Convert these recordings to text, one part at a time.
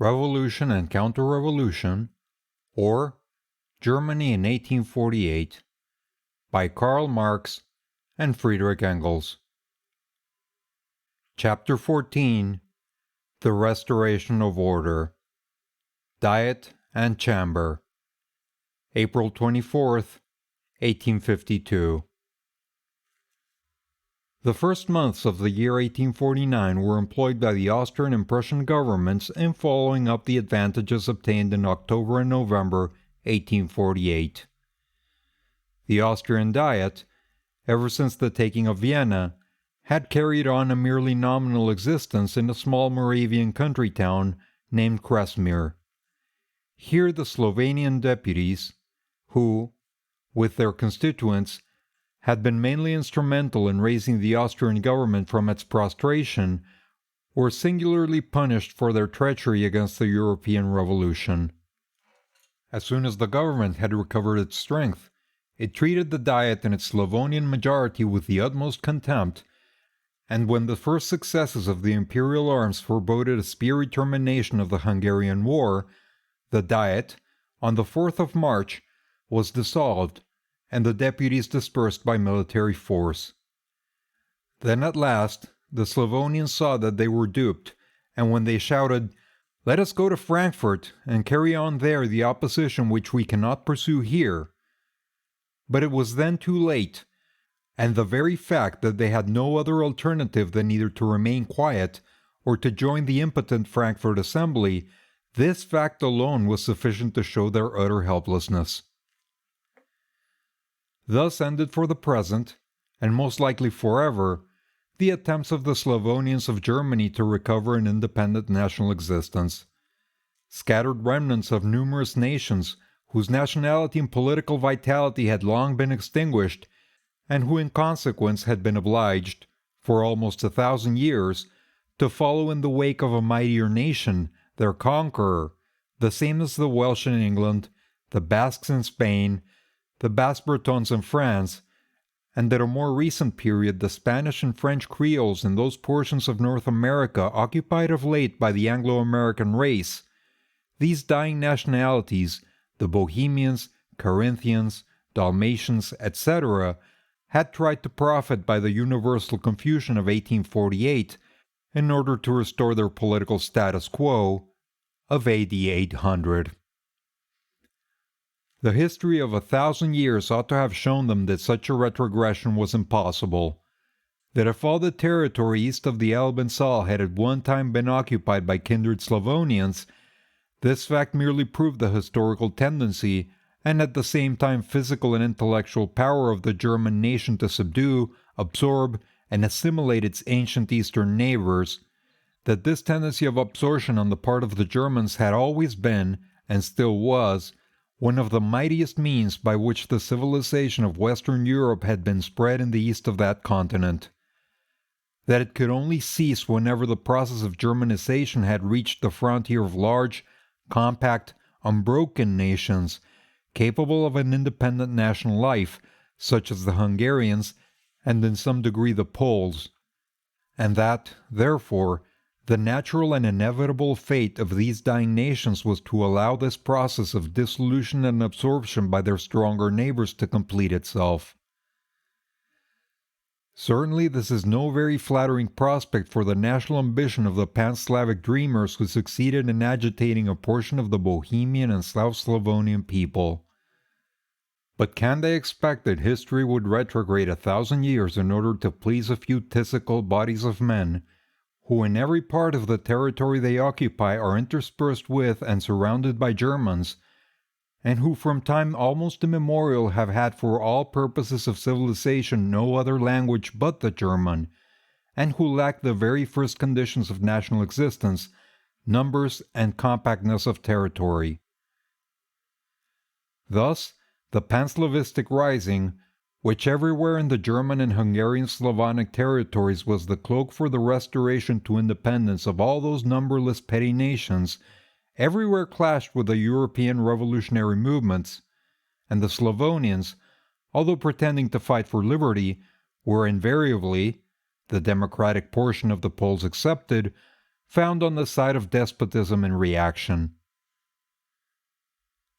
Revolution and Counter-Revolution, or Germany in 1848, by Karl Marx and Friedrich Engels. Chapter 14. The Restoration of Order. Diet and Chamber. April 24th, 1852. The first months of the year 1849 were employed by the Austrian and Prussian governments in following up the advantages obtained in October and November 1848. The Austrian Diet, ever since the taking of Vienna, had carried on a merely nominal existence in a small Moravian country town named Krasmir. Here the Slovenian deputies, who, with their constituents, had been mainly instrumental in raising the Austrian government from its prostration, were singularly punished for their treachery against the European Revolution. As soon as the government had recovered its strength, it treated the Diet and its Slavonian majority with the utmost contempt, and when the first successes of the imperial arms foreboded a speedy termination of the Hungarian War, the Diet, on the 4th of March, was dissolved, and the deputies dispersed by military force. Then at last, the Slavonians saw that they were duped, and when they shouted, "Let us go to Frankfurt and carry on there the opposition which we cannot pursue here," but it was then too late, and the very fact that they had no other alternative than either to remain quiet or to join the impotent Frankfurt Assembly, this fact alone was sufficient to show their utter helplessness. Thus ended for the present, and most likely forever, the attempts of the Slavonians of Germany to recover an independent national existence. Scattered remnants of numerous nations whose nationality and political vitality had long been extinguished, and who in consequence had been obliged, for almost 1,000 years, to follow in the wake of a mightier nation, their conqueror, the same as the Welsh in England, the Basques in Spain, the Bas-Bretons in France, and at a more recent period the Spanish and French Creoles in those portions of North America occupied of late by the Anglo-American race. These dying nationalities, the Bohemians, Carinthians, Dalmatians, etc., had tried to profit by the universal confusion of 1848 in order to restore their political status quo of AD 800. The history of 1,000 years ought to have shown them that such a retrogression was impossible, that if all the territory east of the Elbe and Saal had at one time been occupied by kindred Slavonians, this fact merely proved the historical tendency and at the same time physical and intellectual power of the German nation to subdue, absorb, and assimilate its ancient eastern neighbors, that this tendency of absorption on the part of the Germans had always been, and still was, one of the mightiest means by which the civilization of Western Europe had been spread in the east of that continent. That it could only cease whenever the process of Germanization had reached the frontier of large, compact, unbroken nations, capable of an independent national life, such as the Hungarians, and in some degree the Poles, and that, therefore, the natural and inevitable fate of these dying nations was to allow this process of dissolution and absorption by their stronger neighbors to complete itself. Certainly this is no very flattering prospect for the national ambition of the Pan-Slavic dreamers who succeeded in agitating a portion of the Bohemian and South Slavonian people. But can they expect that history would retrograde 1,000 years in order to please a few tisical bodies of men, who in every part of the territory they occupy are interspersed with and surrounded by Germans, and who from time almost immemorial have had for all purposes of civilization no other language but the German, and who lack the very first conditions of national existence, numbers and compactness of territory. Thus, the Pan-Slavistic rising, which everywhere in the German and Hungarian Slavonic territories was the cloak for the restoration to independence of all those numberless petty nations, everywhere clashed with the European revolutionary movements, and the Slavonians, although pretending to fight for liberty, were invariably, the democratic portion of the Poles excepted, found on the side of despotism and reaction.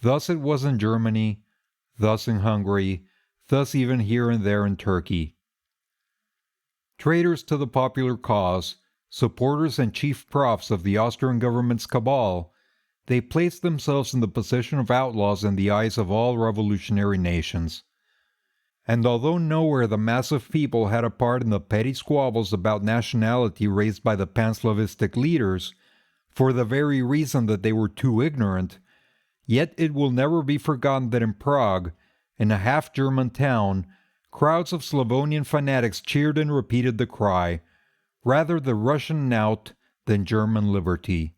Thus it was in Germany, thus in Hungary, thus even here and there in Turkey. Traitors to the popular cause, supporters and chief profs of the Austrian government's cabal, they placed themselves in the position of outlaws in the eyes of all revolutionary nations. And although nowhere the mass of people had a part in the petty squabbles about nationality raised by the Pan-Slavistic leaders, for the very reason that they were too ignorant, yet it will never be forgotten that in Prague, in a half-German town, crowds of Slavonian fanatics cheered and repeated the cry, "Rather the Russian knout than German liberty."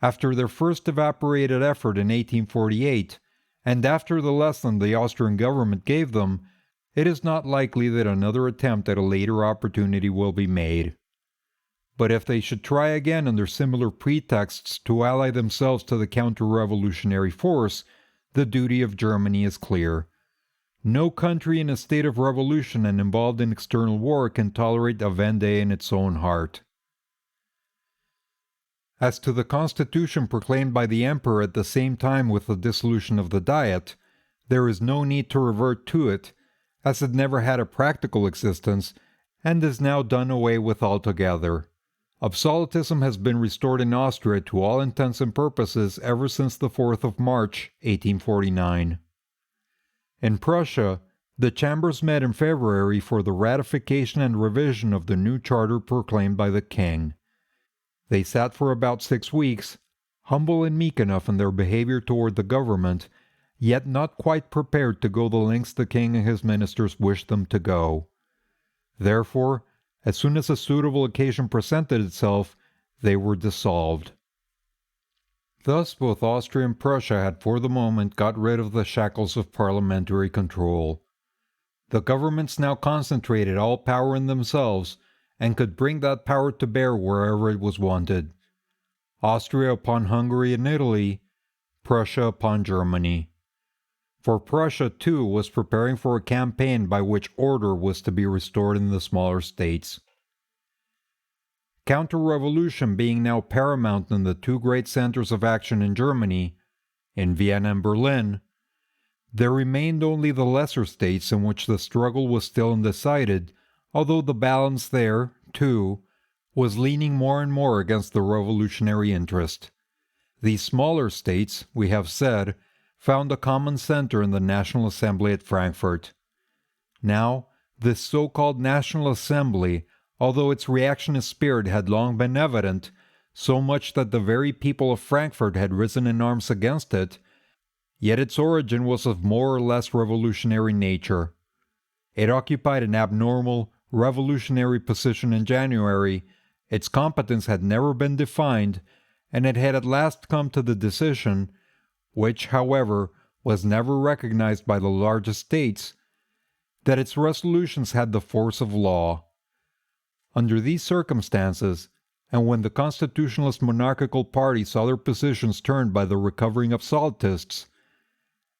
After their first evaporated effort in 1848, and after the lesson the Austrian government gave them, it is not likely that another attempt at a later opportunity will be made. But if they should try again under similar pretexts to ally themselves to the counter-revolutionary force, the duty of Germany is clear. No country in a state of revolution and involved in external war can tolerate a Vendée in its own heart. As to the constitution proclaimed by the Emperor at the same time with the dissolution of the Diet, there is no need to revert to it, as it never had a practical existence and is now done away with altogether. Absolutism has been restored in Austria to all intents and purposes ever since the 4th of March, 1849. In Prussia, the chambers met in February for the ratification and revision of the new charter proclaimed by the king. They sat for about 6 weeks, humble and meek enough in their behavior toward the government, yet not quite prepared to go the lengths the king and his ministers wished them to go. Therefore, as soon as a suitable occasion presented itself, they were dissolved. Thus both Austria and Prussia had for the moment got rid of the shackles of parliamentary control. The governments now concentrated all power in themselves, and could bring that power to bear wherever it was wanted. Austria upon Hungary and Italy, Prussia upon Germany. For Prussia, too, was preparing for a campaign by which order was to be restored in the smaller states. Counter-revolution being now paramount in the two great centers of action in Germany, in Vienna and Berlin, there remained only the lesser states in which the struggle was still undecided, although the balance there, too, was leaning more and more against the revolutionary interest. These smaller states, we have said, found a common center in the National Assembly at Frankfurt. Now, this so-called National Assembly, although its reactionist spirit had long been evident, so much that the very people of Frankfurt had risen in arms against it, yet its origin was of more or less revolutionary nature. It occupied an abnormal, revolutionary position in January, its competence had never been defined, and it had at last come to the decision, which, however, was never recognized by the largest states, that its resolutions had the force of law. Under these circumstances, and when the constitutionalist monarchical party saw their positions turned by the recovering absolutists,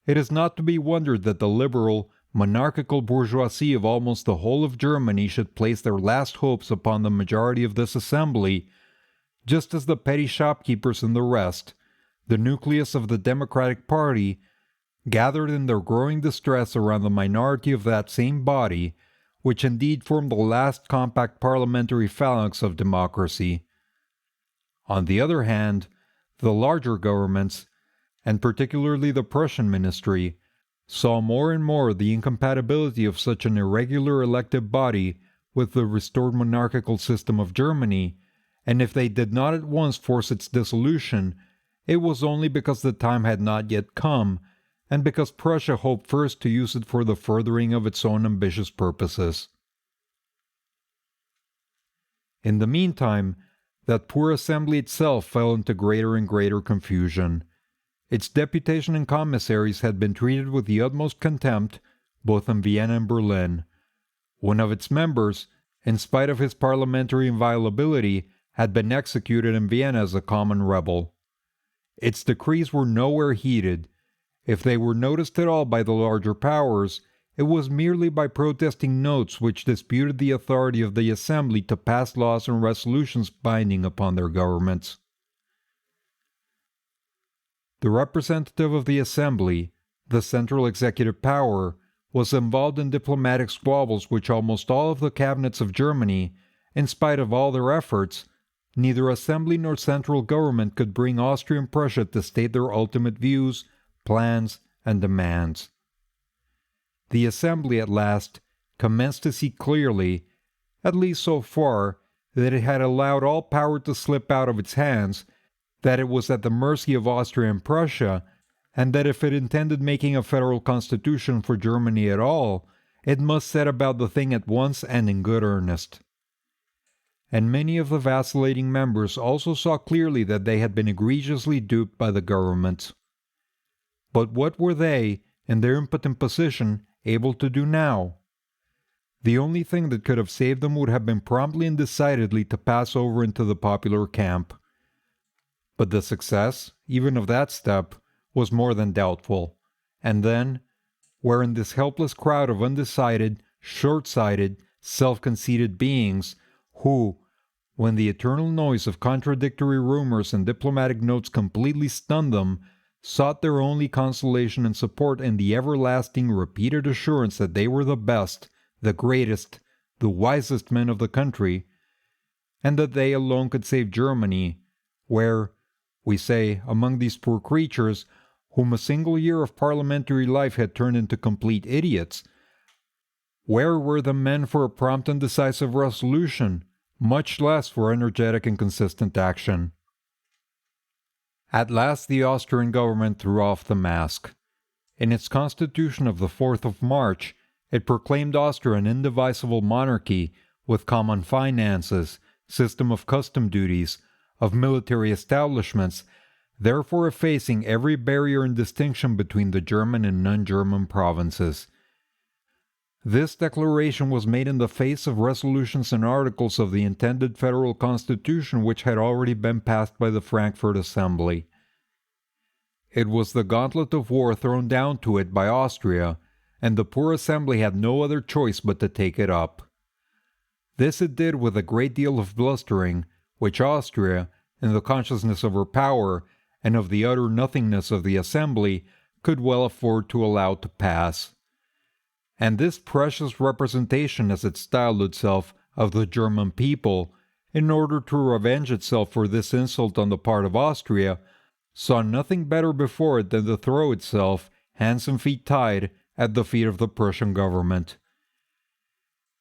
it is not to be wondered that the liberal, monarchical bourgeoisie of almost the whole of Germany should place their last hopes upon the majority of this assembly, just as the petty shopkeepers and the rest, the nucleus of the Democratic Party, gathered in their growing distress around the minority of that same body, which indeed formed the last compact parliamentary phalanx of democracy. On the other hand, the larger governments, and particularly the Prussian ministry, saw more and more the incompatibility of such an irregular elective body with the restored monarchical system of Germany, and if they did not at once force its dissolution, it was only because the time had not yet come, and because Prussia hoped first to use it for the furthering of its own ambitious purposes. In the meantime, that poor assembly itself fell into greater and greater confusion. Its deputation and commissaries had been treated with the utmost contempt, both in Vienna and Berlin. One of its members, in spite of his parliamentary inviolability, had been executed in Vienna as a common rebel. Its decrees were nowhere heeded. If they were noticed at all by the larger powers, it was merely by protesting notes which disputed the authority of the Assembly to pass laws and resolutions binding upon their governments. The representative of the Assembly, the central executive power, was involved in diplomatic squabbles which almost all of the cabinets of Germany, in spite of all their efforts, neither Assembly nor central government could bring Austria and Prussia to state their ultimate views, plans, and demands. The Assembly at last commenced to see clearly, at least so far, that it had allowed all power to slip out of its hands, that it was at the mercy of Austria and Prussia, and that if it intended making a federal constitution for Germany at all, it must set about the thing at once and in good earnest. And many of the vacillating members also saw clearly that they had been egregiously duped by the government. But what were they, in their impotent position, able to do now? The only thing that could have saved them would have been promptly and decidedly to pass over into the popular camp. But the success, even of that step, was more than doubtful, and then, where in this helpless crowd of undecided, short-sighted, self-conceited beings, who, when the eternal noise of contradictory rumors and diplomatic notes completely stunned them, sought their only consolation and support in the everlasting repeated assurance that they were the best, the greatest, the wisest men of the country, and that they alone could save Germany, where, we say, among these poor creatures, whom a single year of parliamentary life had turned into complete idiots, where were the men for a prompt and decisive resolution, much less for energetic and consistent action? At last the Austrian government threw off the mask. In its constitution of the 4th of March, it proclaimed Austria an indivisible monarchy with common finances, system of custom duties, of military establishments, therefore effacing every barrier and distinction between the German and non-German provinces. This declaration was made in the face of resolutions and articles of the intended federal constitution which had already been passed by the Frankfurt Assembly. It was the gauntlet of war thrown down to it by Austria, and the poor Assembly had no other choice but to take it up. This it did with a great deal of blustering, which Austria, in the consciousness of her power, and of the utter nothingness of the Assembly, could well afford to allow to pass. And this precious representation, as it styled itself, of the German people, in order to revenge itself for this insult on the part of Austria, saw nothing better before it than to throw itself, hands and feet tied, at the feet of the Prussian government.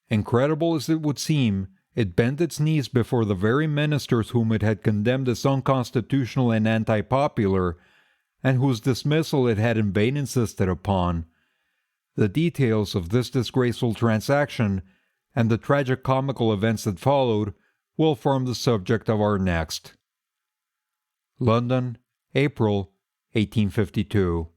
Incredible as it would seem, it bent its knees before the very ministers whom it had condemned as unconstitutional and anti-popular, and whose dismissal it had in vain insisted upon. The details of this disgraceful transaction, and the tragic-comical events that followed, will form the subject of our next. London, April, 1852.